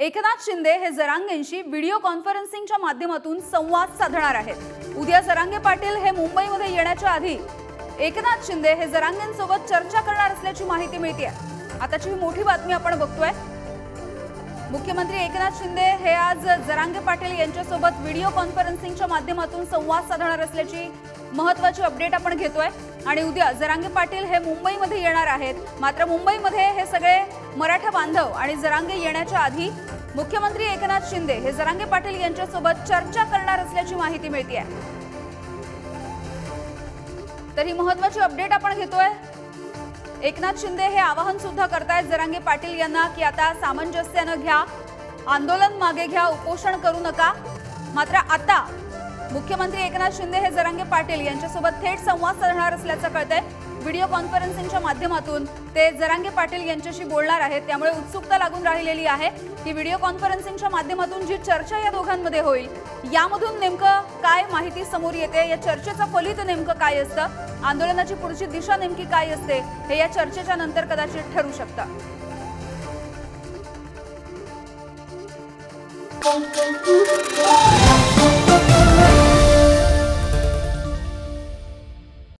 एकनाथ शिंदे हे जरांगेंशी व्हिडिओ कॉन्फरन्सिंगच्या माध्यमातून संवाद साधणार आहेत। उद्या जरांगे पाटील हे मुंबईमध्ये येण्याच्या आधी एकनाथ शिंदे हे जरांगेंसोबत चर्चा करणार असल्याची माहिती मिळते। आताची मोठी बातमी आपण बघतोय। मुख्यमंत्री एकनाथ शिंदे हे आज जरांगे पाटील यांच्यासोबत व्हिडिओ कॉन्फरन्सिंगच्या माध्यमातून संवाद साधणार असल्याची महत्त्वाची अपडेट आपण घेतोय आणि उद्या जरांगे पाटील हे मुंबईमध्ये येणार आहेत। मात्र मुंबईमध्ये हे सगळे मराठा बांधव आणि जरांगे येण्याच्या आधी मुख्यमंत्री एकनाथ शिंदे हे जरांगे पाटील यांच्यासोबत चर्चा करणार असल्याची माहिती मिळते आहे। तर ही महत्त्वाची अपडेट आपण घेतोय। एकनाथ शिंदे हे आवाहन सुद्धा करतायत जरांगे पाटील यांना की आता सामंजस्याने घ्या, आंदोलन मागे घ्या, उपोषण करू नका। मात्र आता मुख्यमंत्री एकनाथ शिंदे हे जरांगे पाटील यांच्यासोबत थेट संवाद साधणार असल्याचं कळतंय। व्हिडिओ कॉन्फरन्सिंगच्या माध्यमातून ते जरांगे पाटील यांच्याशी बोलणार आहेत, त्यामुळे उत्सुकता लागून राहिलेली आहे की व्हिडिओ कॉन्फरन्सिंगच्या माध्यमातून जी चर्चा या दोघांमध्ये होईल यामधून नेमकं काय माहिती समोर येते, या चर्चेचं फलित नेमकं काय असतं, आंदोलनाची पुढची दिशा नेमकी काय असते हे या चर्चेच्या नंतर कदाचित ठरू शकतं।